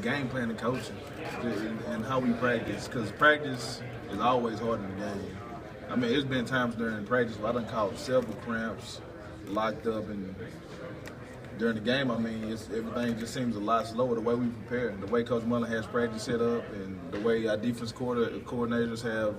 Game plan and coaching and how we practice, because practice is always harder than the game. I mean, it's been times during practice where I done caught several cramps, locked up, and during the game, I mean, everything just seems a lot slower the way we prepare, the way Coach Mullen has practice set up, and the way our defense coordinators have,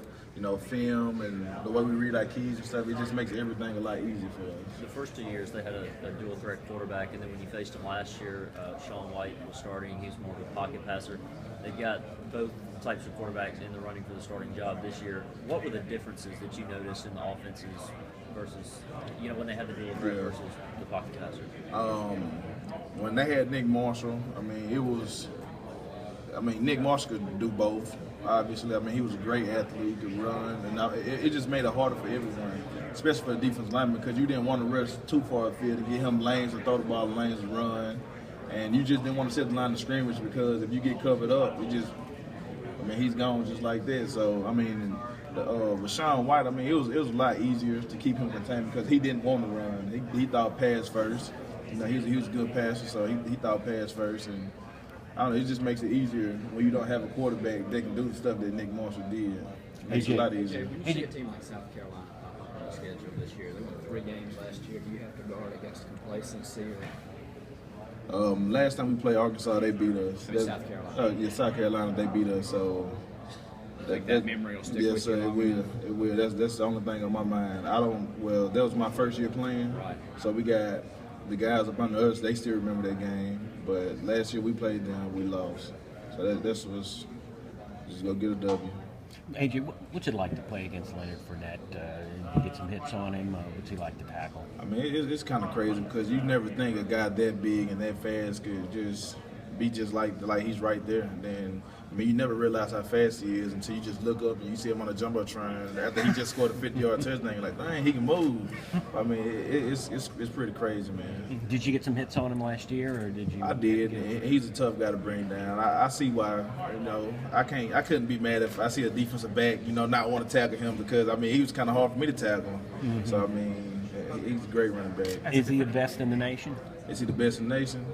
film, and the way we read our keys and stuff. It just makes everything a lot easier for us. The first 2 years, they had a dual threat quarterback, and then when you faced him last year, Sean White was starting. He's more of a pocket passer. They've got both types of quarterbacks in the running for the starting job this year. What were the differences that you noticed in the offenses versus, when they had the dual threat versus the pocket passer? When they had Nick Marshall, Nick Marshall could do both. Obviously, he was a great athlete, could run, and it just made it harder for everyone, especially for the defensive lineman, because you didn't want to rush too far afield to get him lanes to throw the ball, lanes to run, and you just didn't want to set the line of scrimmage, because if you get covered up, he's gone just like that. So, with Sean White, it was a lot easier to keep him contained because he didn't want to run. He thought pass first. He was a good passer, so he thought pass first, and it just makes it easier when you don't have a quarterback that can do the stuff that Nick Marshall did. It makes it a lot easier. When you see a team like South Carolina pop up on the schedule this year, they won 3 games last year. Do you have to guard against complacency? Last time we played Arkansas, they beat us. South Carolina. South Carolina, they beat us. So that memory will stick with you. Yes, sir, it will. That's the only thing on my mind. That was my first year playing. Right. So we got the guys up under us. They still remember that game. But last year we played them, we lost. So that's what's just go get a W. AJ, what's it like to play against Leonard Fournette? You get some hits on him. What's he like to tackle? It's kind of crazy because you never think a guy that big and that fast could just be just like he's right there. And then you never realize how fast he is until you just look up and you see him on a jumbotron after he just scored a 50-yard touchdown. You're like, dang, he can move. It's pretty crazy, man. Did you get some hits on him last year, or did you? I did. He's a tough guy to bring down. I see why. I couldn't be mad if I see a defensive back, not want to tackle him because he was kind of hard for me to tackle. Mm-hmm. So he's a great running back. Is he the best in the nation? Is he the best in the nation?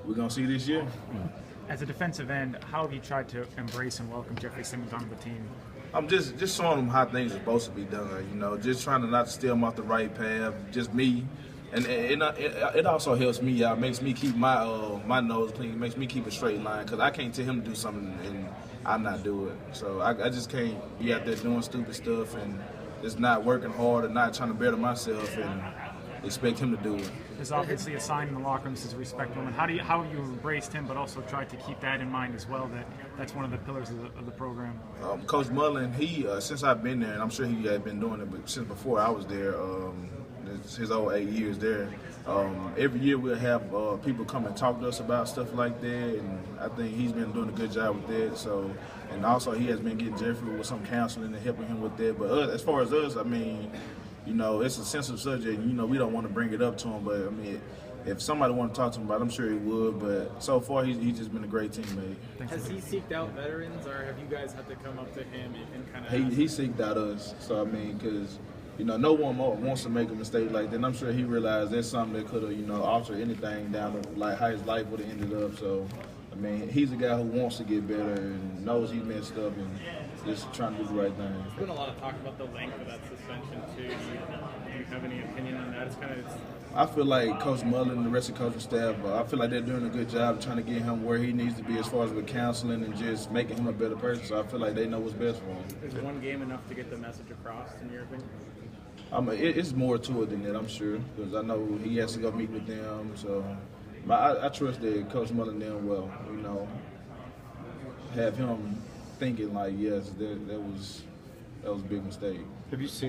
We're gonna see this year. Mm-hmm. As a defensive end, how have you tried to embrace and welcome Jefferson onto the team? I'm just showing them how things are supposed to be done. Just trying to not steer them off the right path. Just me, and it also helps me out. Makes me keep my nose clean. It makes me keep a straight line because I can't tell him to do something and I not do it. So I just can't be out there doing stupid stuff and just not working hard and not trying to better myself and expect him to do it. There's obviously a sign in the locker room that says respect him. And how have you embraced him, but also tried to keep that in mind as well? That's one of the pillars of the program. Coach Mullen, he since I've been there, and I'm sure he had been doing it, but since before I was there, his old 8 years there. Every year we'll have people come and talk to us about stuff like that, and I think he's been doing a good job with that. So, and also he has been getting Jeffrey with some counseling and helping him with that. But as far as us, it's a sensitive subject. We don't want to bring it up to him, but if somebody wanted to talk to him about it, I'm sure he would. But so far, he's just been a great teammate. Has he seeked out veterans, or have you guys had to come up to him and kind of? He seeked out us. So because no one wants to make a mistake like that. And I'm sure he realized that's something that could have altered anything down to like how his life would have ended up. So he's a guy who wants to get better and knows he messed up and just trying to do the right thing. There's been a lot of talk about the length of that suspension too. Do you have any opinion on that? I feel like Coach Mullen and the rest of the coaching staff, I feel like they're doing a good job trying to get him where he needs to be as far as with counseling and just making him a better person. So I feel like they know what's best for him. Is one game enough to get the message across, in your opinion? It's more to it than that, I'm sure, because I know he has to go meet with them. So I trust that Coach Mullen them will, have him thinking like, yes, that was a big mistake. Have you seen